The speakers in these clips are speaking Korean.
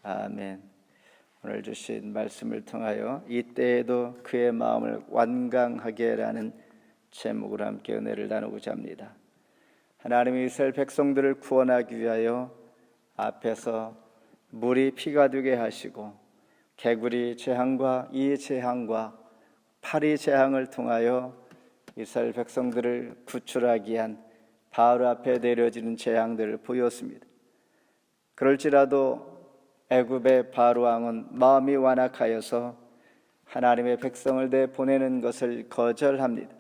아멘. 오늘 주신 말씀을 통하여 이때에도 그의 마음을 완강하게라는 제목으로 함께 은혜를 나누고자 합니다. 하나님이 이스라엘 백성들을 구원하기 위하여 앞에서 물이 피가 되게 하시고 개구리 재앙과 이 재앙과 파리 재앙을 통하여 이스라엘 백성들을 구출하기 위한 바로 앞에 내려지는 재앙들을 보였습니다. 그럴지라도 애굽의 바로 왕은 마음이 완악하여서 하나님의 백성을 내보내는 것을 거절합니다.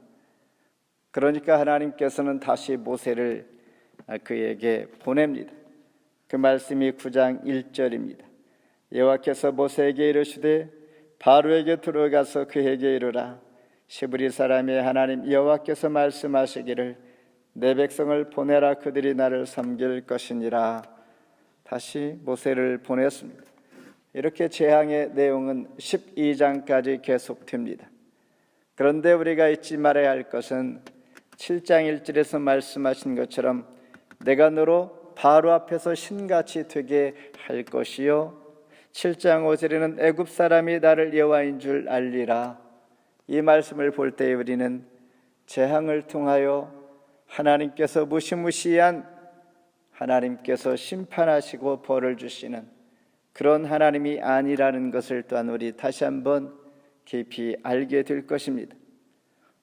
그러니까 하나님께서는 다시 모세를 그에게 보냅니다. 그 말씀이 9장 1절입니다. 여호와께서 모세에게 이르시되 바로에게 들어가서 그에게 이르라. 시브리 사람의 하나님 여호와께서 말씀하시기를 내 백성을 보내라. 그들이 나를 섬길 것이니라. 다시 모세를 보냈습니다. 이렇게 재앙의 내용은 12장까지 계속됩니다. 그런데 우리가 잊지 말아야 할 것은 7장 1절에서 말씀하신 것처럼 내가 너로 바로 앞에서 신같이 되게 할 것이요 7장 5절에는 애굽 사람이 나를 여호와인 줄 알리라. 이 말씀을 볼 때 우리는 재앙을 통하여 하나님께서 무시무시한 하나님께서 심판하시고 벌을 주시는 그런 하나님이 아니라는 것을 또한 우리 다시 한번 깊이 알게 될 것입니다.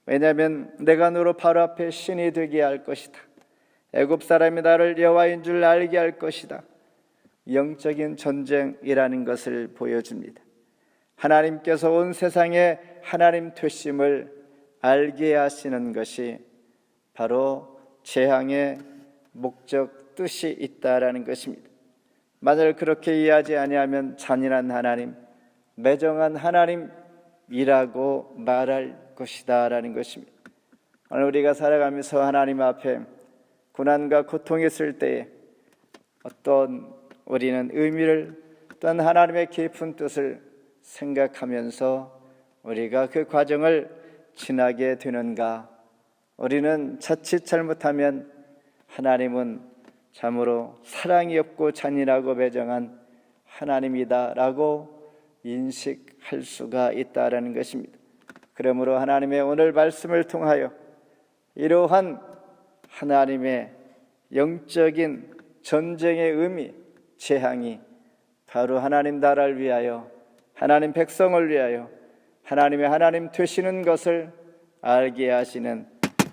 왜냐하면 내가 너로 바로 앞에 신이 되게 할 것이다. 애굽 사람이 나를 여호와인 줄 알게 할 것이다. 영적인 전쟁이라는 것을 보여줍니다. 하나님께서 온 세상에 하나님 되심을 알게 하시는 것이 바로 재앙의 목적 뜻이 있다라는 것입니다. 만약 그렇게 이해하지 아니하면 잔인한 하나님, 매정한 하나님이라고 말할 것이다 라는 것입니다. 오늘 우리가 살아가면서 하나님 앞에 고난과 고통이 있을 때에 어떤 우리는 의미를 또한 하나님의 깊은 뜻을 생각하면서 우리가 그 과정을 지나게 되는가? 우리는 자칫 잘못하면 하나님은 참으로 사랑이 없고 잔인하고 매정한 하나님이다라고 인식할 수가 있다라는 것입니다. 그러므로 하나님의 오늘 말씀을 통하여 이러한 하나님의 영적인 전쟁의 의미, 재앙이 바로 하나님 나라를 위하여 하나님 백성을 위하여 하나님의 하나님 되시는 것을 알게 하시는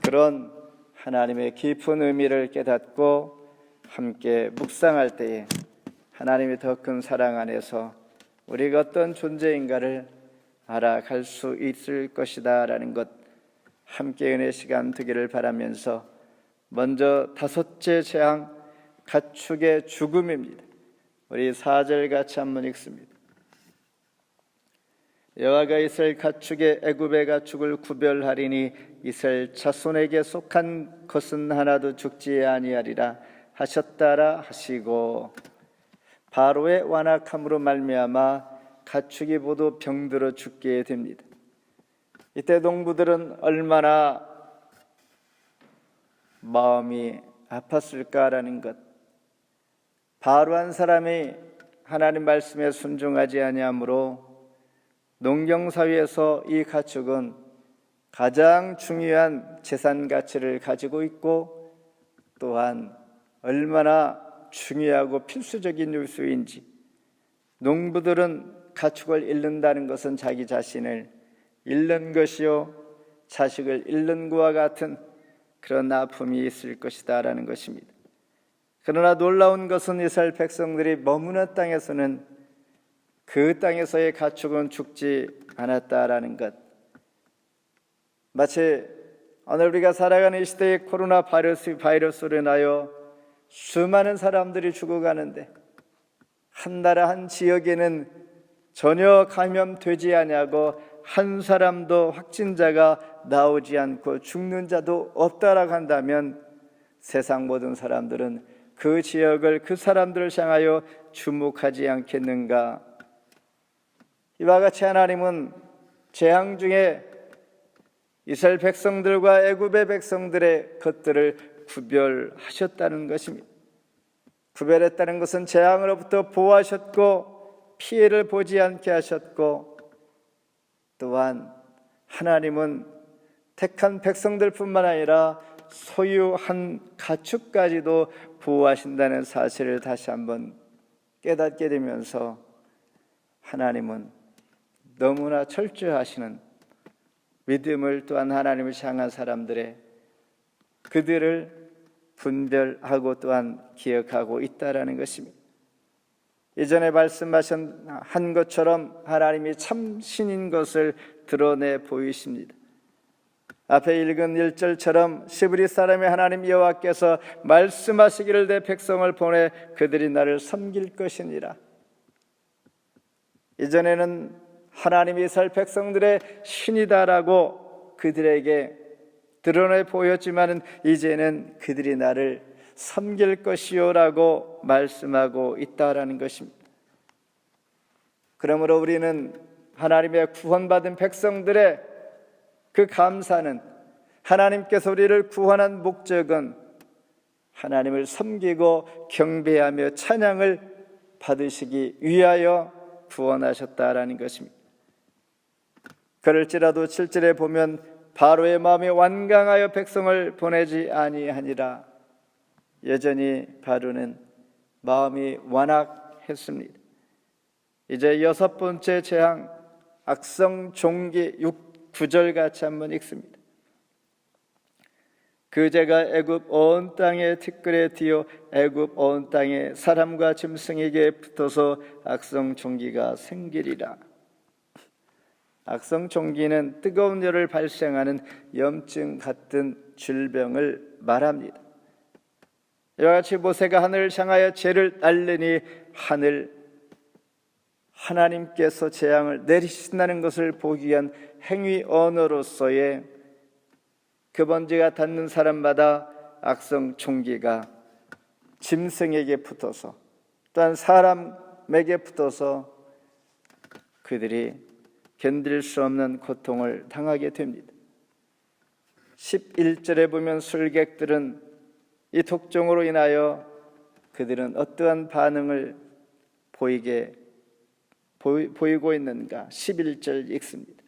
그런 하나님의 깊은 의미를 깨닫고 함께 묵상할 때에 하나님의 더 큰 사랑 안에서 우리가 어떤 존재인가를 알아갈 수 있을 것이다 라는 것 함께 은혜 시간 되기를 바라면서 먼저 다섯째 재앙 가축의 죽음입니다. 우리 4절 같이 한번 읽습니다. 여호와가 이스라엘 가축의 애굽의 가축을 구별하리니 이스라엘 자손에게 속한 것은 하나도 죽지 아니하리라 하셨다라 하시고 바로의 완악함으로 말미암아 가축이 모두 병들어 죽게 됩니다. 이때 농부들은 얼마나 마음이 아팠을까라는 것, 바로 한 사람이 하나님 말씀에 순종하지 아니하므로 농경사회에서 이 가축은 가장 중요한 재산 가치를 가지고 있고 또한 얼마나 중요하고 필수적인 요소인지, 농부들은 가축을 잃는다는 것은 자기 자신을 잃는 것이요 자식을 잃는 것과 같은 그런 아픔이 있을 것이다 라는 것입니다. 그러나 놀라운 것은 이스라엘 백성들이 머무는 땅에서는 그 땅에서의 가축은 죽지 않았다라는 것. 마치 오늘 우리가 살아가는 이 시대의 코로나 바이러스로 인하여 수많은 사람들이 죽어가는데 한 나라 한 지역에는 전혀 감염되지 아니하고 한 사람도 확진자가 나오지 않고 죽는 자도 없다라고 한다면 세상 모든 사람들은 그 지역을 그 사람들을 향하여 주목하지 않겠는가? 이와 같이 하나님은 재앙 중에 이스라엘 백성들과 애굽의 백성들의 것들을 구별하셨다는 것입니다. 구별했다는 것은 재앙으로부터 보호하셨고 피해를 보지 않게 하셨고, 또한 하나님은 택한 백성들뿐만 아니라 소유한 가축까지도 보호하신다는 사실을 다시 한번 깨닫게 되면서, 하나님은 너무나 철저하시는 믿음을, 또한 하나님을 향한 사람들의 그들을 분별하고 또한 기억하고 있다라는 것입니다. 이전에 말씀하신 한 것처럼 하나님이 참 신인 것을 드러내 보이십니다. 앞에 읽은 1절처럼 시브리 사람의 하나님 여호와께서 말씀하시기를 내 백성을 보내 그들이 나를 섬길 것이니라. 이전에는 하나님이 이스라엘 백성들의 신이다라고 그들에게 드러내 보였지만, 이제는 그들이 나를 섬길 것이요라고 말씀하고 있다라는 것입니다. 그러므로 우리는 하나님의 구원받은 백성들의 그 감사는, 하나님께서 우리를 구원한 목적은 하나님을 섬기고 경배하며 찬양을 받으시기 위하여 구원하셨다라는 것입니다. 그럴지라도 7절에 보면 바로의 마음이 완강하여 백성을 보내지 아니하니라. 여전히 바로는 마음이 완악했습니다. 이제 6번째 재앙, 악성 종기 9절 같이 한번 읽습니다. 그 재가 애굽 온 땅의 티끌에 튀어 애굽 온 땅의 사람과 짐승에게 붙어서 악성 종기가 생기리라. 악성 종기는 뜨거운 열을 발생하는 염증 같은 질병을 말합니다. 이와 같이 모세가 하늘을 향하여 재를 날리니 하나님께서 재앙을 내리신다는 것을 보기 위한 행위 언어로서의 그 번제가 닿는 사람마다 악성 종기가 짐승에게 붙어서, 또한 사람에게 붙어서 그들이 견딜 수 없는 고통을 당하게 됩니다. 11절에 보면 술객들은 이 독종으로 인하여 그들은 어떠한 반응을 보이고 있는가? 11절 읽습니다.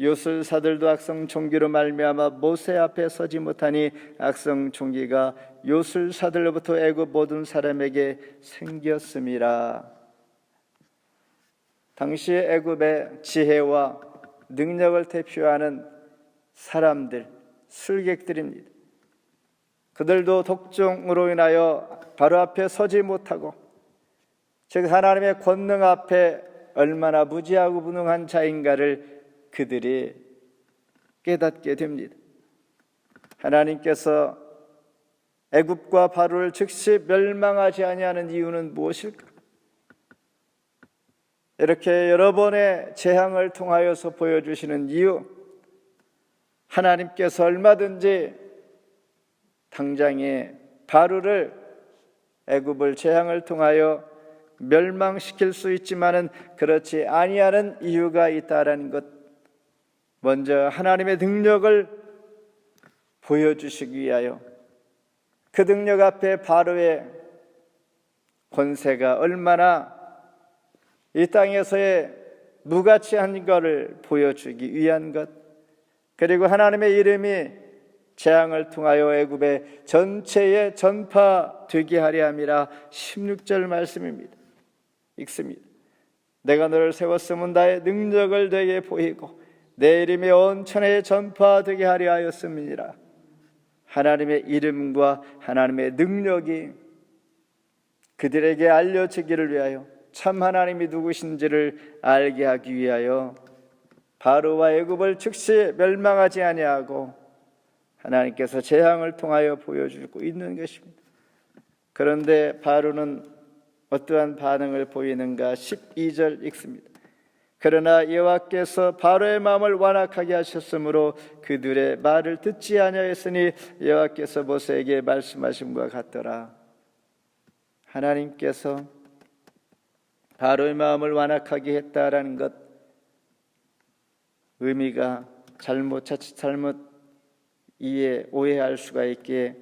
요술사들도 악성 종기로 말미암아 모세 앞에 서지 못하니 악성 종기가 요술사들로부터 애굽 모든 사람에게 생겼음이라. 당시 애굽의 지혜와 능력을 대표하는 사람들, 술객들입니다. 그들도 독종으로 인하여 바로 앞에 서지 못하고, 즉 하나님의 권능 앞에 얼마나 무지하고 무능한 자인가를 그들이 깨닫게 됩니다. 하나님께서 애굽과 바로를 즉시 멸망하지 아니하는 이유는 무엇일까? 이렇게 여러 번의 재앙을 통하여서 보여주시는 이유, 하나님께서 얼마든지 당장에 바로를, 애굽을 재앙을 통하여 멸망시킬 수 있지만은 그렇지 아니하는 이유가 있다라는 것, 먼저 하나님의 능력을 보여주시기 위하여 그 능력 앞에 바로의 권세가 얼마나 이 땅에서의 무가치한 것을 보여주기 위한 것, 그리고 하나님의 이름이 재앙을 통하여 애굽의 전체에 전파되게 하려 함이라. 16절 말씀입니다. 읽습니다. 내가 너를 세웠으면 나의 능력을 너에게 보이고 내 이름이 온 천하에 전파되게 하려 하였음이니라. 하나님의 이름과 하나님의 능력이 그들에게 알려지기를 위하여, 참 하나님이 누구신지를 알게 하기 위하여 바로와 애굽을 즉시 멸망하지 아니하고 하나님께서 재앙을 통하여 보여주고 있는 것입니다. 그런데 바로는 어떠한 반응을 보이는가? 12절 읽습니다. 그러나 여호와께서 바로의 마음을 완악하게 하셨으므로 그들의 말을 듣지 아니하였으니 여호와께서 모세에게 말씀하심과 같더라. 하나님께서 바로의 마음을 완악하게 했다라는 것, 의미가 자칫 잘못 오해할 수가 있기에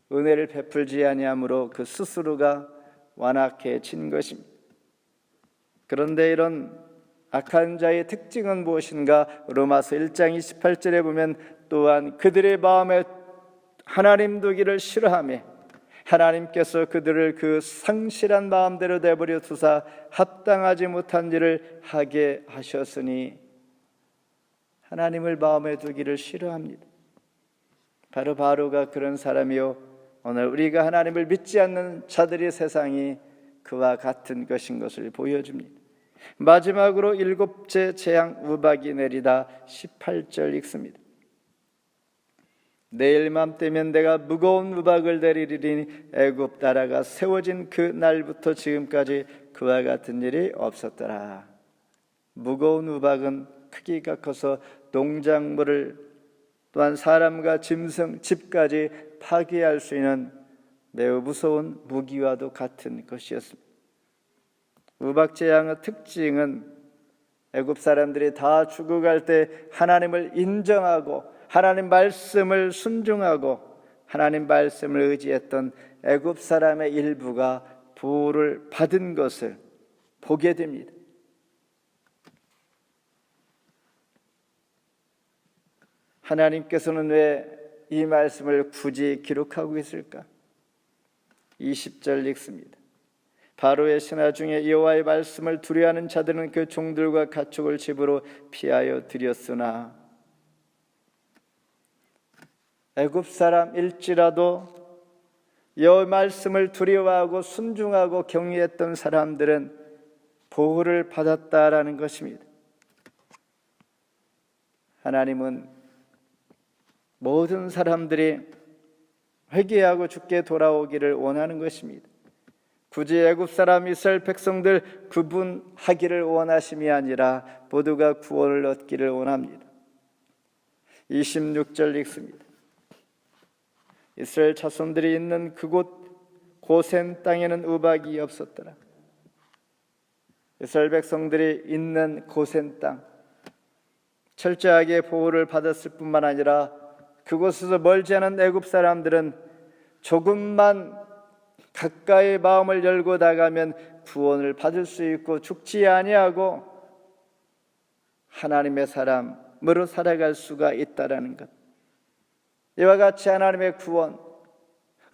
은혜를 베풀지 아니하므로 그 스스로가 완악해진 것입니다. 그런데 이런 악한 자의 특징은 무엇인가? 로마서 1장 28절에 보면 또한 그들의 마음에 하나님 두기를 싫어하며 하나님께서 그들을 그 상실한 마음대로 내버려 두사 합당하지 못한 일을 하게 하셨으니, 하나님을 마음에 두기를 싫어합니다. 바로 바로가 그런 사람이요, 오늘 우리가 하나님을 믿지 않는 자들의 세상이 그와 같은 것인 것을 보여줍니다. 마지막으로 일곱째 재앙, 우박이 내리다. 18절 읽습니다. 내일 맘때면 내가 무거운 우박을 내리리니 애굽 나라가 세워진 그 날부터 지금까지 그와 같은 일이 없었더라. 무거운 우박은 크기가 커서 농작물을 또한 사람과 짐승, 집까지 파괴할 수 있는 매우 무서운 무기와도 같은 것이었습니다. 우박 재앙의 특징은 애굽 사람들이 다 죽어갈 때 하나님을 인정하고 하나님 말씀을 순종하고 하나님 말씀을 의지했던 애굽 사람의 일부가 보호를 받은 것을 보게 됩니다. 하나님께서는 왜 이 말씀을 굳이 기록하고 있을까? 20절 읽습니다. 바로의 신하 중에 여호와의 말씀을 두려워하는 자들은 그 종들과 가축을 집으로 피하여 들였으나, 애굽 사람일지라도 여호와의 말씀을 두려워하고 순종하고 경외했던 사람들은 보호를 받았다라는 것입니다. 하나님은 모든 사람들이 회개하고 주께 돌아오기를 원하는 것입니다. 굳이 애굽 사람 이스라엘 백성들 구분하기를 원하심이 아니라 모두가 구원을 얻기를 원합니다. 26절 읽습니다. 이스라엘 자손들이 있는 그곳 고센 땅에는 우박이 없었더라. 이스라엘 백성들이 있는 고센 땅, 철저하게 보호를 받았을 뿐만 아니라 그곳에서 멀지 않은 애굽 사람들은 조금만 가까이 마음을 열고 나가면 구원을 받을 수 있고 죽지 아니하고 하나님의 사람으로 살아갈 수가 있다라는 것. 이와 같이 하나님의 구원,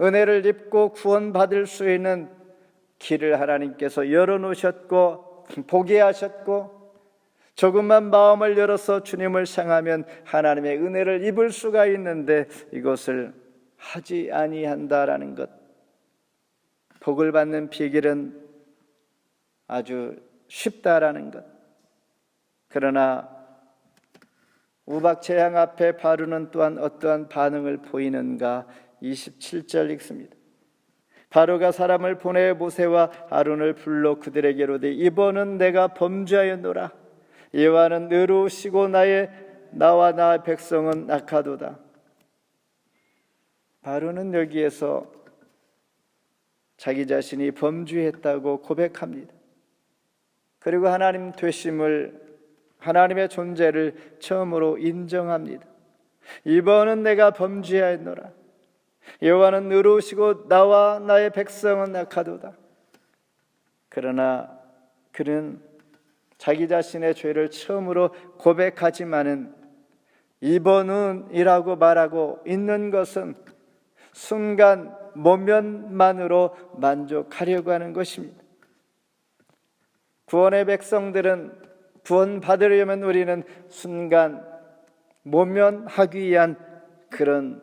은혜를 입고 구원받을 수 있는 길을 하나님께서 열어놓으셨고 보게 하셨고, 조금만 마음을 열어서 주님을 향하면 하나님의 은혜를 입을 수가 있는데 이것을 하지 아니한다라는 것. 복을 받는 비결은 아주 쉽다라는 것. 그러나 우박 재앙 앞에 바로는 또한 어떠한 반응을 보이는가? 27절 읽습니다. 바로가 사람을 보내 모세와 아론을 불러 그들에게로 되 이번은 내가 범죄하였노라. 여호와는 의로우시고 나와 나의 백성은 악하도다. 바로는 여기에서 자기 자신이 범죄했다고 고백합니다. 그리고 하나님 되심을, 하나님의 존재를 처음으로 인정합니다. 이번은 내가 범죄하였노라. 여호와는 의로우시고 나와 나의 백성은 악하도다. 그러나 그는 자기 자신의 죄를 처음으로 고백하지만은 이번은이라고 말하고 있는 것은 순간 모면만으로 만족하려고 하는 것입니다. 구원의 백성들은 구원받으려면 우리는 순간 모면하기 위한 그런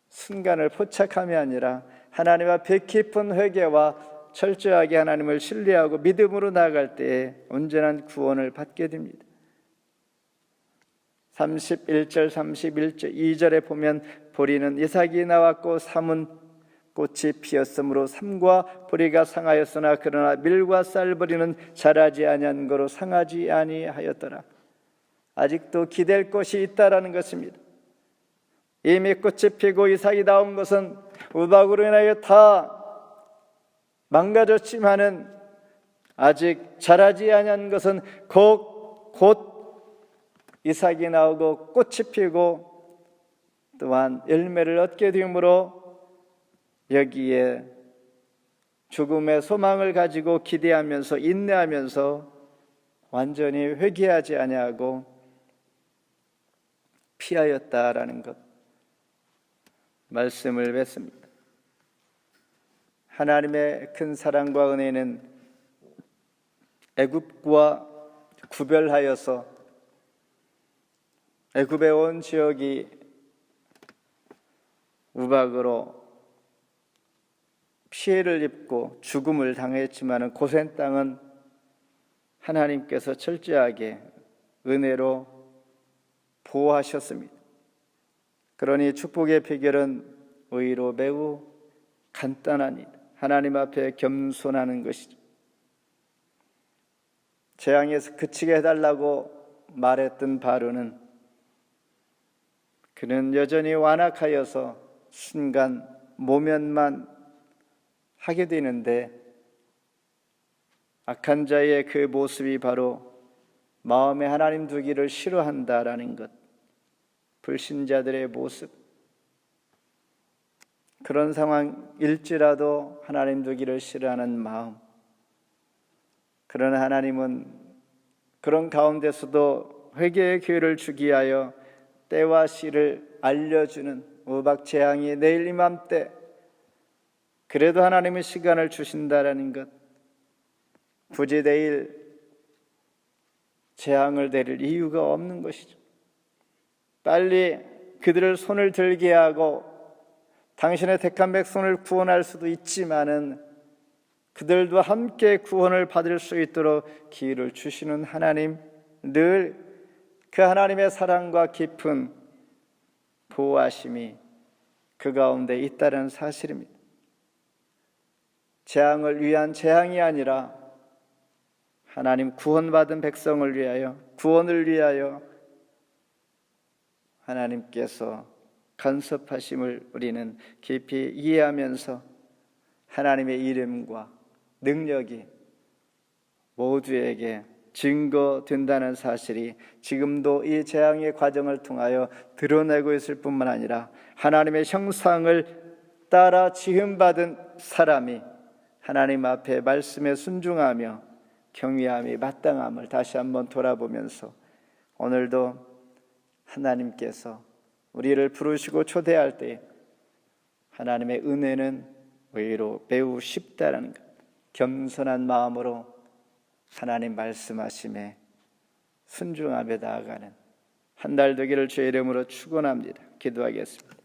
순간을 포착함이 아니라 하나님과 깊은 회개와 철저하게 하나님을 신뢰하고 믿음으로 나아갈 때에 온전한 구원을 받게 됩니다. 31절, 31절, 2절에 보면 보리는 이삭이 나왔고 삼은 꽃이 피었으므로 삼과 보리가 상하였으나 그러나 밀과 쌀보리는 자라지 아니한 거로 상하지 아니하였더라. 아직도 기댈 것이 있다라는 것입니다. 이미 꽃이 피고 이삭이 나온 것은 우박으로 인하여 다 망가졌지만은 아직 자라지 아니한 것은 곧 이삭이 나오고 꽃이 피고 또한 열매를 얻게 되므로 여기에 죽음의 소망을 가지고 기대하면서 인내하면서 완전히 회개하지 아니하고 피하였다라는 것, 말씀을 맺습니다. 하나님의 큰 사랑과 은혜는 애굽과 구별하여서 애굽의 온 지역이 우박으로 피해를 입고 죽음을 당했지만 고센 땅은 하나님께서 철저하게 은혜로 보호하셨습니다. 그러니 축복의 비결은 의로 매우 간단합니다. 하나님 앞에 겸손하는 것이죠. 재앙에서 그치게 해달라고 말했던 바로는 그는 여전히 완악하여서 순간 모면만 하게 되는데 악한 자의 그 모습이 바로 마음에 하나님 두기를 싫어한다라는 것, 불신자들의 모습, 그런 상황일지라도 하나님 두기를 싫어하는 마음. 그러나 하나님은 그런 가운데서도 회개의 기회를 주기 위하여 때와 시를 알려주는 우박 재앙이 내일 이맘때 그래도 하나님은 시간을 주신다라는 것, 굳이 내일 재앙을 내릴 이유가 없는 것이죠. 빨리 그들을 손을 들게 하고 당신의 택한 백성을 구원할 수도 있지만은 그들도 함께 구원을 받을 수 있도록 기회를 주시는 하나님, 늘 그 하나님의 사랑과 깊은 보호하심이 그 가운데 있다는 사실입니다. 재앙을 위한 재앙이 아니라 하나님 구원받은 백성을 위하여, 구원을 위하여 하나님께서 간섭하심을 우리는 깊이 이해하면서 하나님의 이름과 능력이 모두에게 증거된다는 사실이 지금도 이 재앙의 과정을 통하여 드러내고 있을 뿐만 아니라 하나님의 형상을 따라 지음받은 사람이 하나님 앞에 말씀에 순종하며 경외함이 마땅함을 다시 한번 돌아보면서 오늘도 하나님께서 우리를 부르시고 초대할 때 하나님의 은혜는 의로 매우 쉽다라는 것, 겸손한 마음으로 하나님 말씀하심에 순종하며 나아가는 한 달 되기를 주의 이름으로 축원합니다. 기도하겠습니다.